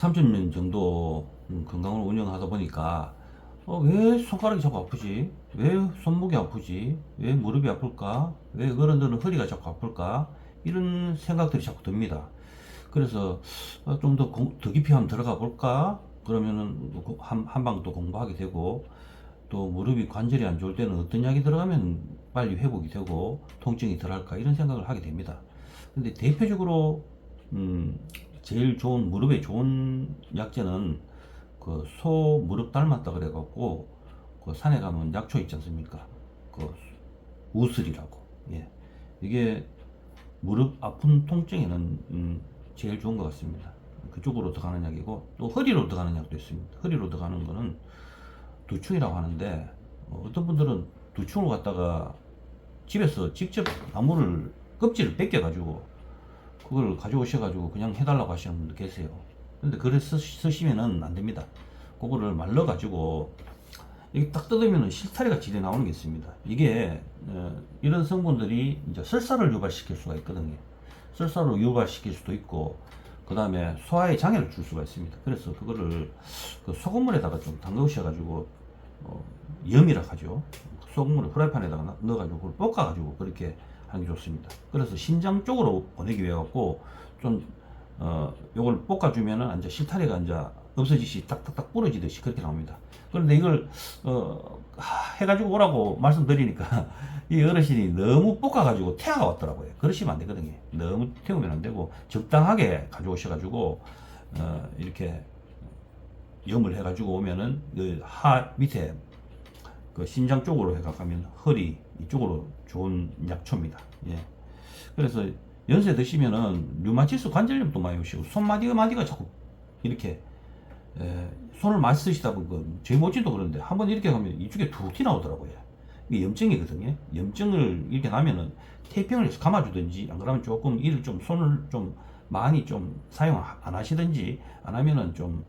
30년 정도 건강을 운영하다 보니까 왜 손가락이 자꾸 아프지? 왜 손목이 아프지? 왜 무릎이 아플까? 왜 어른들은 허리가 자꾸 아플까? 이런 생각들이 자꾸 듭니다. 그래서 좀 더 깊이 한번 들어가 볼까? 그러면은 한방 또 공부하게 되고, 또 무릎이 관절이 안 좋을 때는 어떤 약이 들어가면 빨리 회복이 되고 통증이 덜할까, 이런 생각을 하게 됩니다. 근데 대표적으로 음, 제일 좋은, 무릎에 좋은 약재는 그 소 무릎 닮았다 그래갖고 그 산에 가면 약초 있지 않습니까? 그 우슬이라고. 예. 이게 무릎 아픈 통증에는 제일 좋은 것 같습니다. 그쪽으로 들어가는 약이고, 또 허리로 들어가는 약도 있습니다. 허리로 들어가는 거는 두충이라고 하는데, 어떤 분들은 두충을 갖다가 집에서 직접 나무를 껍질을 벗겨가지고 그걸 가져오셔가지고 그냥 해달라고 하시는 분도 계세요. 근데 그래 쓰시면은 안 됩니다. 그거를 말려가지고 이게 딱 뜯으면 실타래 같이 나오는 게 있습니다. 이게 이런 성분들이 이제 설사를 유발시킬 수가 있거든요. 설사를 유발시킬 수도 있고, 그 다음에 소화에 장애를 줄 수가 있습니다. 그래서 그거를 그 소금물에다가 좀 담그셔가지고 염이라 하죠. 소금물을 프라이팬에다가 넣어가지고 그걸 볶아가지고 그렇게 하는 게 좋습니다. 그래서 신장 쪽으로 보내기 위해 갖고 좀 요걸 볶아주면은 이제 실타래가 이제 없어지시 딱딱딱 부러지듯이 그렇게 나옵니다. 그런데 이걸 해가지고 오라고 말씀드리니까 이 어르신이 너무 볶아가지고 태아가 왔더라고요. 그러시면 안 되거든요. 너무 태우면 안 되고 적당하게 가져오셔가지고 이렇게 염을 해가지고 오면은 그 밑에 그 심장 쪽으로 해가면 허리 이쪽으로 좋은 약초입니다. 예. 그래서 연세 드시면은 류마티스 관절염도 많이 오시고 손마디가 자꾸 이렇게 손을 많이 쓰시다 보니까 저희 모친도 그런데 한번 이렇게 하면 이쪽에 툭 나오더라고요. 이게 염증이거든요. 염증을 이렇게 나면은 테이핑을 해서 감아주든지, 안 그러면 조금 이를 좀 손을 좀 많이 좀 사용 안 하시든지, 안 하면은 좀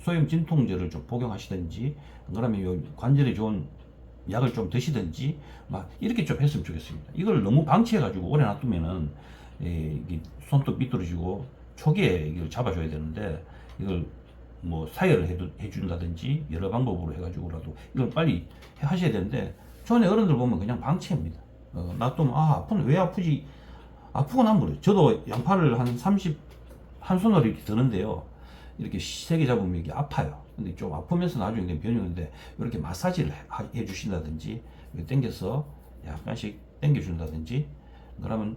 소염 진통제를 좀 복용하시든지, 안 그러면 요 관절에 좋은 약을 좀 드시든지 막 이렇게 좀 했으면 좋겠습니다. 이걸 너무 방치해가지고 오래 놔두면은 이게 손톱 삐뚤어지고 초기에 이걸 잡아줘야 되는데, 이걸 뭐 사열을 해준다든지 여러 방법으로 해가지고라도 이걸 빨리 하셔야 되는데, 전에 어른들 보면 그냥 방치합니다. 놔두면 아프네, 왜 아프지? 아프고 나면 그래요. 저도 양팔을 한 30, 한 손으로 이렇게 드는데요, 이렇게 세게 잡으면 이게 아파요. 근데 좀 아프면서 나중에 변이 오는데, 이렇게 마사지를 해 주신다든지, 당겨서 약간씩 당겨 준다든지, 그러면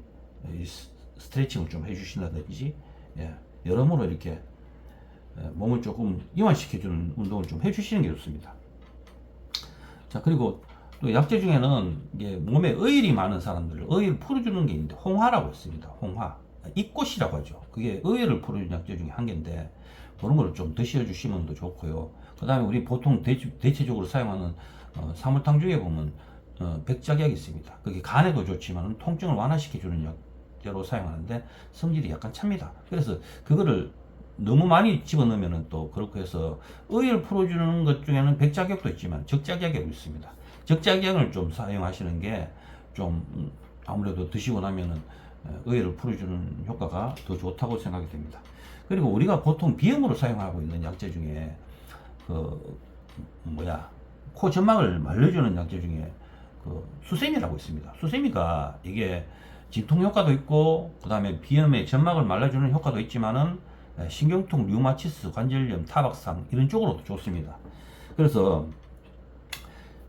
스트레칭을 좀 해 주신다든지, 예, 여러모로 이렇게 몸을 조금 이완시켜주는 운동을 좀 해주시는 게 좋습니다. 자, 그리고 또 약재 중에는 이게 몸에 어일이 많은 사람들, 어일을 풀어주는 게 있는데, 홍화라고 있습니다. 홍화. 입꽃이라고 하죠. 그게 어일을 풀어주는 약재 중에 한 개인데, 그런 거를 좀 드셔주시면 더 좋고요. 그 다음에 우리 보통 대체적으로 사용하는 사물탕 중에 보면 백작약이 있습니다. 그게 간에도 좋지만 통증을 완화시켜주는 약재로 사용하는데 성질이 약간 찹니다. 그래서 그거를 너무 많이 집어넣으면 또 그렇고 해서, 의를 풀어주는 것 중에는 백작약도 있지만 적작약도 있습니다. 적작약을 좀 사용하시는 게 좀 아무래도 드시고 나면은 의를 풀어주는 효과가 더 좋다고 생각이 됩니다. 그리고 우리가 보통 비염으로 사용하고 있는 약재 중에 그 코 점막을 말려주는 약재 중에 그 수세미라고 있습니다. 수세미가 이게 진통 효과도 있고, 그 다음에 비염의 점막을 말려주는 효과도 있지만은 신경통, 류마티스, 관절염, 타박상 이런 쪽으로도 좋습니다. 그래서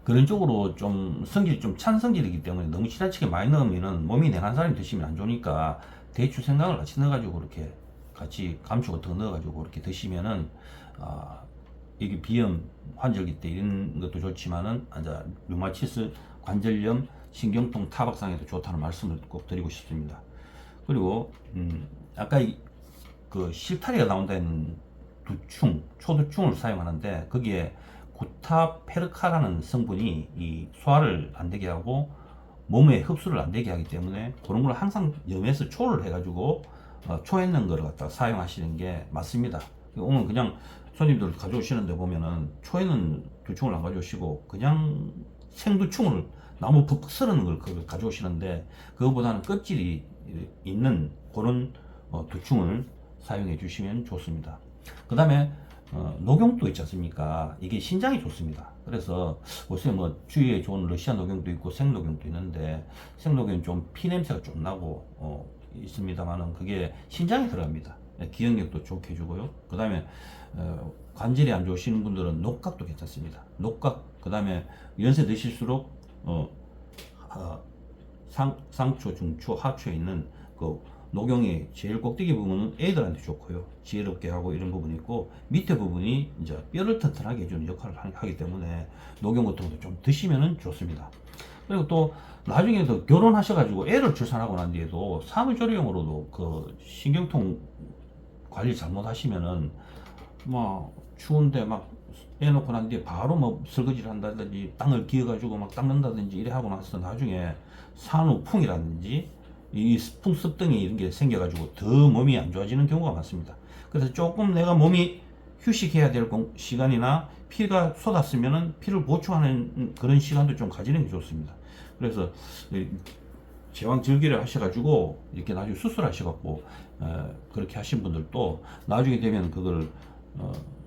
그런 쪽으로 좀 성질이 좀 찬 성질이기 때문에 너무 지나치게 많이 넣으면은 몸이 냉한 사람이 드시면 안 좋으니까, 대추 생강을 같이 넣어가지고 이렇게 같이 감초 같은 거 넣어가지고 이렇게 드시면은 이게 비염 환절기 때 이런 것도 좋지만은 이제 류마티스, 관절염, 신경통, 타박상에도 좋다는 말씀을 꼭 드리고 싶습니다. 그리고 아까 그 실타리가 나온다는 두충, 초두충을 사용하는데, 거기에 구타페르카라는 성분이 이 소화를 안 되게 하고 몸에 흡수를 안 되게 하기 때문에, 그런 걸 항상 염해서 초를 해가지고 초했는 거를 갖다 사용하시는 게 맞습니다. 오늘 그냥 손님들 가져오시는데 보면은 초에는 두충을 안 가져오시고 그냥 생두충을 나무 푹푹 썰는 걸 그걸 가져오시는데, 그거보다는 껍질이 있는 그런 두충을 사용해 주시면 좋습니다. 그 다음에 녹용도 있지 않습니까? 이게 신장이 좋습니다. 그래서 요새 뭐 주위에 좋은 러시아 녹용도 있고 생녹용도 있는데 생녹용은 좀 피냄새가 좀 나고 있습니다만은 그게 신장에 들어갑니다. 기억력도 좋게 해주고요. 그 다음에 관절이 안 좋으시는 분들은 녹각도 괜찮습니다. 녹각, 그 다음에 연세 드실수록 상초, 중초, 하초에 있는 그 녹용의 제일 꼭대기 부분은 애들한테 좋고요. 지혜롭게 하고 이런 부분이 있고, 밑에 부분이 이제 뼈를 튼튼하게 해주는 역할을 하기 때문에 녹용 같은 것도 좀 드시면 좋습니다. 그리고 또 나중에도 결혼하셔가지고 애를 출산하고 난 뒤에도 산후조리용으로도 그 신경통 관리 잘못하시면은 뭐 추운데 막 애 놓고 난 뒤에 바로 뭐 설거지를 한다든지 땅을 기어가지고 막 닦는다든지 이래 하고 나서 나중에 산후풍이라든지 이 풍습등이 이런 게 생겨가지고 더 몸이 안 좋아지는 경우가 많습니다. 그래서 조금 내가 몸이 휴식해야 될 시간이나 피가 쏟았으면은 피를 보충하는 그런 시간도 좀 가지는 게 좋습니다. 그래서 제왕절개를 하셔가지고 이렇게 나중에 수술하셔갖고 그렇게 하신 분들도 나중에 되면 그걸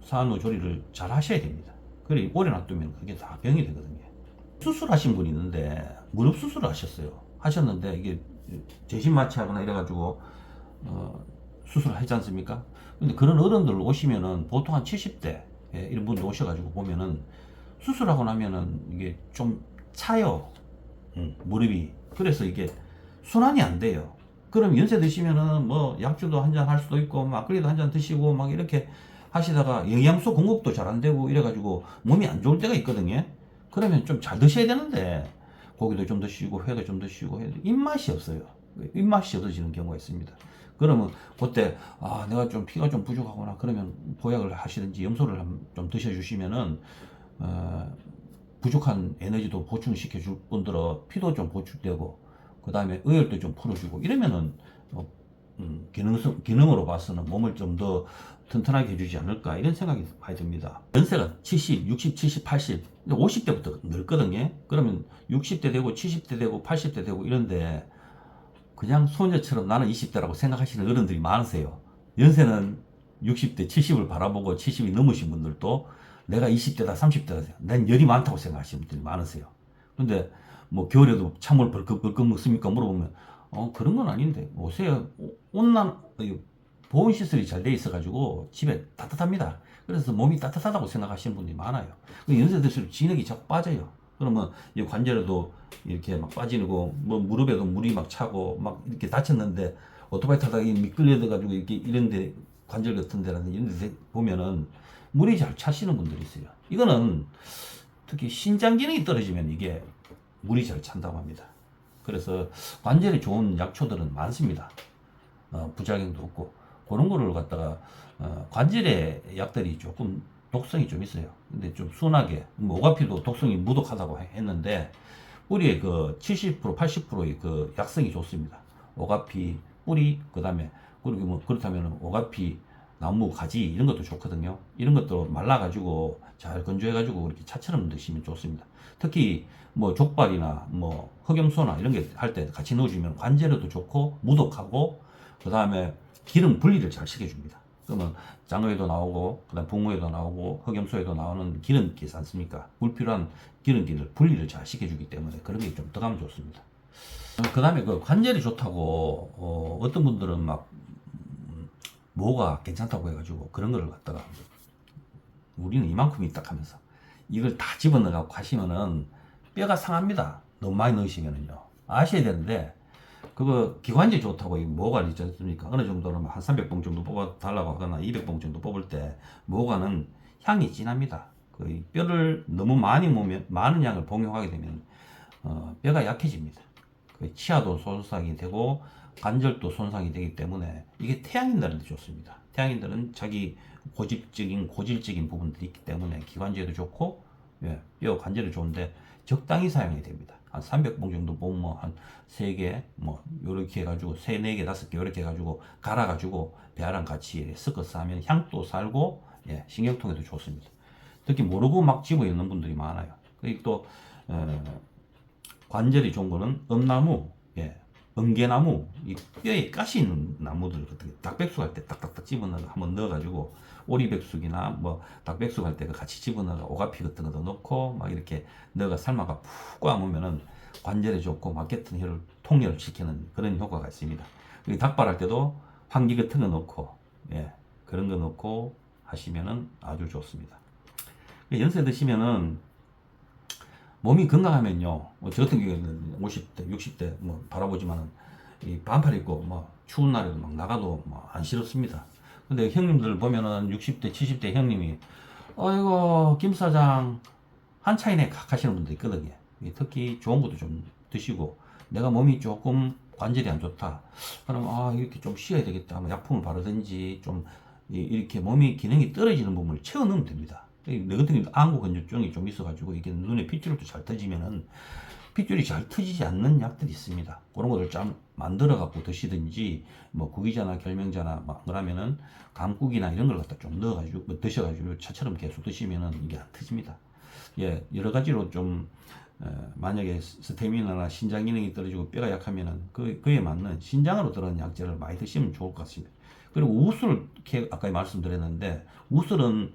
산후조리를 잘 하셔야 됩니다. 그래 오래 놔두면 그게 다 병이 되거든요. 수술하신 분이 있는데 무릎 수술을 하셨어요. 하셨는데 이게 재심 마취하거나 이래가지고 수술을 하지 않습니까? 근데 그런 어른들 오시면은 보통 한 70대 이런 분들 오셔가지고 보면은 수술하고 나면은 이게 좀 차요. 무릎이. 그래서 이게 순환이 안 돼요. 그럼 연세 드시면은 뭐 약주도 한 잔 할 수도 있고 막걸리도 한 잔 드시고 막 이렇게 하시다가 영양소 공급도 잘 안 되고 이래가지고 몸이 안 좋을 때가 있거든요. 그러면 좀 잘 드셔야 되는데 고기도 좀 드시고 회도 좀 드시고 해도 입맛이 없어요. 입맛이 없어지는 경우가 있습니다. 그러면 그때 내가 좀 피가 좀 부족하거나 그러면 보약을 하시든지 염소를 좀 드셔주시면은 부족한 에너지도 보충시켜 줄 뿐더러 피도 좀 보충되고 그 다음에 의열도 좀 풀어주고 이러면은 기능으로 봐서는 몸을 좀 더 튼튼하게 해주지 않을까 이런 생각이 많이 듭니다. 연세가 70, 60, 70, 80, 50대부터 늙거든요. 그러면 60대 되고 70대 되고 80대 되고 이런데 그냥 소녀처럼 나는 20대라고 생각하시는 어른들이 많으세요. 연세는 60대, 70을 바라보고 70이 넘으신 분들도 내가 20대다, 30대다, 난 열이 많다고 생각하시는 분들이 많으세요. 근데 뭐 겨울에도 찬물 벌컥벌컥 먹습니까? 물어보면 그런 건 아닌데 오세요. 온난 보온 시설이 잘 돼 있어가지고 집에 따뜻합니다. 그래서 몸이 따뜻하다고 생각하시는 분들이 많아요. 연세 들수록 진액이 자꾸 빠져요. 그러면 이 관절에도 이렇게 막 빠지고 뭐 무릎에도 물이 막 차고 막 이렇게 다쳤는데 오토바이 타다가 미끌려가지고 이렇게 이런데 관절 같은 데라든지 이런 데 보면은 물이 잘 차시는 분들이 있어요. 이거는 특히 신장 기능이 떨어지면 이게 물이 잘 찬다고 합니다. 그래서 관절에 좋은 약초들은 많습니다. 부작용도 없고 그런 거를 갖다가 관절의 약들이 조금 독성이 좀 있어요. 근데 좀 순하게 뭐 오가피도 독성이 무독하다고 했는데 뿌리의 그 70% 80%의 그 약성이 좋습니다. 오가피 뿌리 그다음에 그리고 뭐 그렇다면 오가피 나무 가지 이런 것도 좋거든요. 이런 것도 말라가지고 잘 건조해가지고 이렇게 차처럼 드시면 좋습니다. 특히 뭐 족발이나 뭐 흑염소나 이런 게 할 때 같이 넣어주면 관절에도 좋고 무독하고 그 다음에 기름 분리를 잘 시켜줍니다. 그러면 장어에도 나오고 그다음 붕어에도 나오고 흑염소에도 나오는 기름기 있지 않습니까? 불필요한 기름기를 분리를 잘 시켜주기 때문에 그런 게 좀 들어가면 좋습니다. 그 다음에 그 관절이 좋다고 어떤 분들은 막 뭐가 괜찮다고 해가지고 그런 거를 갖다가 우리는 이만큼 있다 하면서 이걸 다 집어넣어갖고 가시면은 뼈가 상합니다. 너무 많이 넣으시면은요. 아셔야 되는데 그거 기관지 좋다고 모가 있지 않습니까? 어느 정도는 한 300봉 정도 뽑아 달라고 하거나 200봉 정도 뽑을 때 모가는 향이 진합니다. 그 뼈를 너무 많이 모면 많은 양을 복용하게 되면 뼈가 약해집니다. 그 치아도 손상이 되고 관절도 손상이 되기 때문에 이게 태양인들한테 좋습니다. 태양인들은 자기 고질적인 부분들이 있기 때문에 기관지에도 좋고 뼈 관절에 좋은데 적당히 사용해야 됩니다. 한 300봉 정도 보면 뭐한 3개 뭐 요렇게 해가지고 3, 4개, 5개 요렇게 해가지고 갈아가지고 배아랑 같이 섞어서 하면 향도 살고 신경통에도 좋습니다. 특히 모르고 막 집어 넣는 분들이 많아요. 그리고 또 관절이 좋은 거는 엄나무, 은개나무, 이 뼈에 가시 있는 나무들, 닭백숙 할 때 딱딱딱 집어넣어 한번 넣어가지고 오리백숙이나 뭐 닭백숙 할 때 그 같이 집어넣어 오가피 같은 것도 넣고 막 이렇게 넣어가 삶아가 푹 꽈놓으면은 관절에 좋고 막겠던 혈을 통혈을 시키는 그런 효과가 있습니다. 닭발 할 때도 황기 같은 거 넣고, 예, 그런 거 넣고 하시면은 아주 좋습니다. 연세 드시면은 몸이 건강하면요, 저 같은 경우에는 50대, 60대 뭐 바라보지만은 이 반팔 입고 뭐 추운 날에도 막 나가도 뭐 안 싫었습니다. 근데 형님들 보면은 60대, 70대 형님이 어이구 김 사장 한 차이네 하시는 분들 있거든요. 특히 좋은 것도 좀 드시고 내가 몸이 조금 관절이 안 좋다. 그럼 아 이렇게 좀 쉬어야 되겠다 하면 약품을 바르든지 좀 이렇게 몸이 기능이 떨어지는 부분을 채워 넣으면 됩니다. 내 같은 경우 안구 건조증이 좀 있어가지고 이게 눈에 핏줄도 잘 터지면은 핏줄이 잘 터지지 않는 약들이 있습니다. 그런 것들 좀 만들어 갖고 드시든지 뭐 구기자나 결명자나 막 그러면은 감국이나 이런 걸 갖다 좀 넣어가지고 뭐 드셔가지고 차처럼 계속 드시면은 이게 안 터집니다. 예, 여러 가지로 좀 만약에 스태미나나 신장 기능이 떨어지고 뼈가 약하면은 그에 맞는 신장으로 들어간 약재를 많이 드시면 좋을 것 같습니다. 그리고 우술 아까 말씀드렸는데 우술은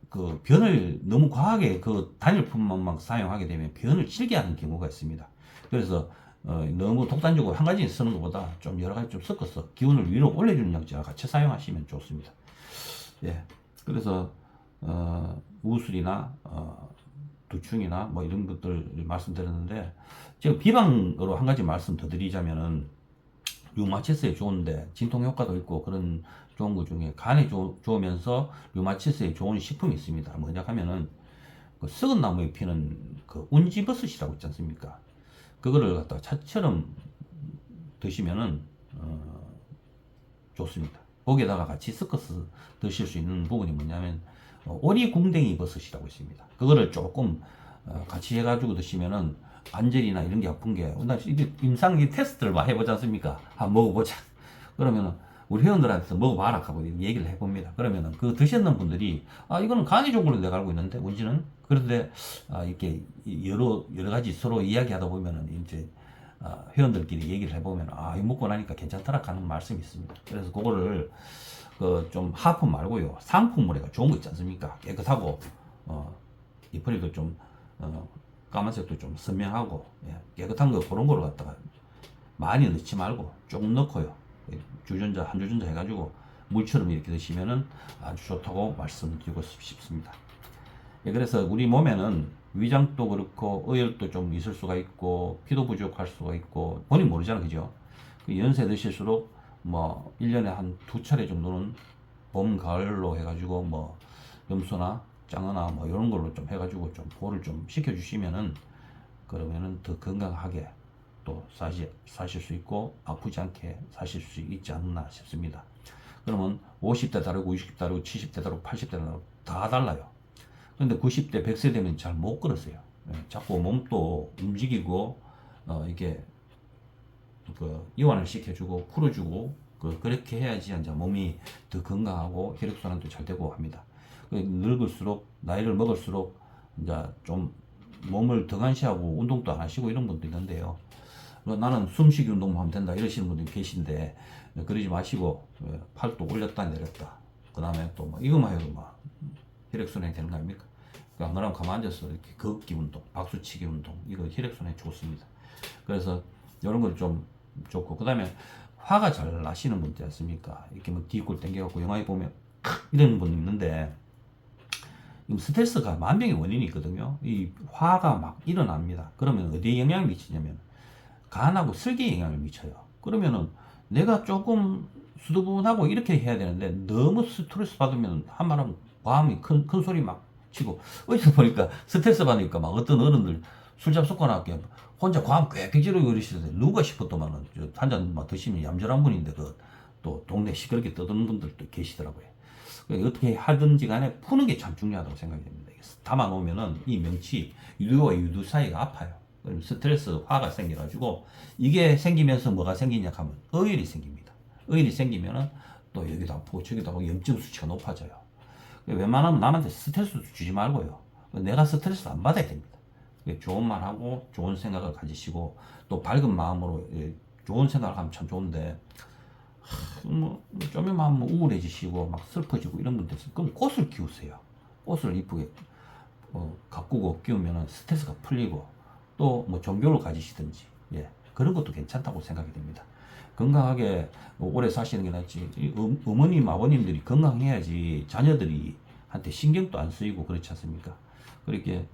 그 변을 너무 과하게 그 단일품만 사용하게 되면 변을 질게 하는 경우가 있습니다. 그래서 너무 독단적으로 한 가지 쓰는 것보다 좀 여러 가지 좀 섞어서 기운을 위로 올려주는 약재와 같이 사용하시면 좋습니다. 예, 그래서 우술이나 두충이나 뭐 이런 것들 말씀드렸는데 지금 비방으로 한 가지 말씀 더 드리자면은 류마티스에 좋은데 진통 효과도 있고 그런 좋은 것 중에 간에 좋으면서 류마티스에 좋은 식품이 있습니다. 뭐냐 하면은 그 썩은 나무에 피는 그 운지버섯이라고 있지 않습니까? 그거를 갖다가 차처럼 드시면은 좋습니다. 거기에다가 같이 섞어서 드실 수 있는 부분이 뭐냐면 오리궁뎅이 버섯이라고 있습니다. 그거를 조금 같이 해가지고 드시면은 관절이나 이런 게 아픈 게, 나 이게 임상 테스트를 많이 해보지 않습니까? 한번 먹어보자. 그러면은 우리 회원들한테 먹어봐라 하고 얘기를 해봅니다. 그러면은 그 드셨는 분들이 아 이거는 간이 좋은 걸로 내가 알고 있는데 뭔지는 그런데 이렇게 여러 가지 서로 이야기하다 보면은 이제 회원들끼리 얘기를 해보면 아 이거 먹고 나니까 괜찮더라 하는 말씀이 있습니다. 그래서 그거를 그 좀 하품 말고요 상품으로 해가 좋은 거 있지 않습니까? 깨끗하고 이파리도 좀 까만색도 좀 선명하고 예, 깨끗한 거 그런 거로 갖다가 많이 넣지 말고 조금 넣고요. 주전자 한 주전자 해가지고 물처럼 이렇게 드시면은 아주 좋다고 말씀드리고 싶습니다. 예, 그래서 우리 몸에는 위장도 그렇고 어혈도 좀 있을 수가 있고 피도 부족할 수가 있고 본인 모르잖아 그죠? 그 연세 드실수록 뭐 1년에 한 두 차례 정도는 봄 가을로 해가지고 뭐 염소나 짱어나 뭐 이런 걸로 좀 해가지고 좀 보호를 좀 시켜주시면은 그러면은 더 건강하게 또 사실 수 있고 아프지 않게 사실 수 있지 않나 싶습니다. 그러면 50대 다르고 60대 다르고 70대 다르고 80대 다르고 다 달라요. 근데 90대 100세 되면 잘 못 걸으세요. 예, 자꾸 몸도 움직이고 이게 그 이완을 시켜주고 풀어주고 그렇게 해야지 이제 몸이 더 건강하고 혈액순환도 잘 되고 합니다. 늙을수록 나이를 먹을수록 이제 좀 몸을 더 간시하고 운동도 안 하시고 이런 분도 있는데요. 나는 숨쉬기 운동만 하면 된다 이러시는 분들이 계신데 그러지 마시고 팔도 올렸다 내렸다 그 다음에 또 뭐 이거만 해도 막 혈액순환이 되는 거 아닙니까? 안 그러면 가만 앉아서 이렇게 걷기 운동, 박수치기 운동 이거 혈액순환이 좋습니다. 그래서 이런 걸 좀 좋고 그 다음에 화가 잘 나시는 분들 있습니까? 이렇게 뭐 뒷골 당겨갖고 영화에 보면 이런 분 있는데 스트레스가 만병의 원인이 있거든요. 이 화가 막 일어납니다. 그러면 어디에 영향을 미치냐면 간하고 설계에 영향을 미쳐요. 그러면은 내가 조금 수두분하고 이렇게 해야 되는데 너무 스트레스 받으면 한말하면 과음이 큰 소리 막 치고 어디서 보니까 스트레스 받으니까 막 어떤 어른들 술 잡숫거나 혼자 과음 꽥꽥 지르고 그러시는데 누가 싶었더만은 한 잔 드시면 얌전한 분인데 그 또 동네 시끄럽게 떠드는 분들도 계시더라고요. 어떻게 하든지 간에 푸는 게 참 중요하다고 생각이 됩니다. 담아놓으면은 이 명치 유두와 유두 사이가 아파요. 스트레스 화가 생겨가지고 이게 생기면서 뭐가 생기냐 하면 어혈이 생깁니다. 어혈이 생기면은 또 여기도 아프고 저기도 아프고 염증 수치가 높아져요. 웬만하면 남한테 스트레스 주지 말고요. 내가 스트레스 안 받아야 됩니다. 좋은 말하고 좋은 생각을 가지시고 또 밝은 마음으로 좋은 생각을 하면 참 좋은데 좀만 하면 우울해지시고 막 슬퍼지고 이런 분들 있어요. 그럼 꽃을 키우세요. 꽃을 이쁘게 가꾸고 키우면 스트레스가 풀리고 또 뭐 종교를 가지시든지 예, 그런 것도 괜찮다고 생각이 됩니다. 건강하게 오래 사시는 게 낫지. 어머님 아버님들이 건강해야지 자녀들이 한테 신경도 안 쓰이고 그렇지 않습니까? 그렇게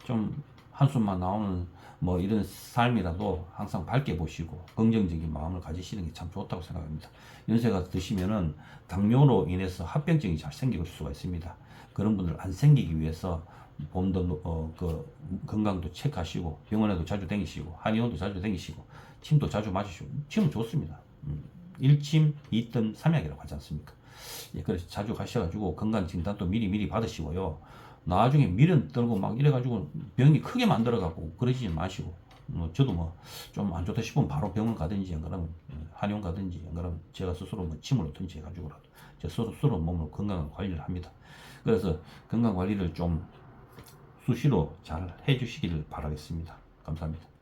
좀 한숨만 나오는 뭐 이런 삶이라도 항상 밝게 보시고 긍정적인 마음을 가지시는 게 참 좋다고 생각합니다. 연세가 드시면은 당뇨로 인해서 합병증이 잘 생길 수가 있습니다. 그런 분들 안 생기기 위해서 봄도 그 건강도 체크하시고 병원에도 자주 다니시고 한의원도 자주 다니시고 침도 자주 맞으시고 침은 좋습니다. 1침, 2뜸, 3약이라고 하지 않습니까? 예, 그래서 자주 가셔가지고 건강 진단도 미리 받으시고요. 나중에 미련 떨고 막 이래가지고 병이 크게 만들어갖고 그러지 마시고 저도 뭐 좀 안 좋다 싶으면 바로 병원 가든지 안 그러면 한의원 가든지 안 그러면 제가 스스로 뭐 침을 놓든지 해가지고라도 제 스스로 몸을 건강 관리를 합니다. 그래서 건강 관리를 좀 수시로 잘 해주시기를 바라겠습니다. 감사합니다.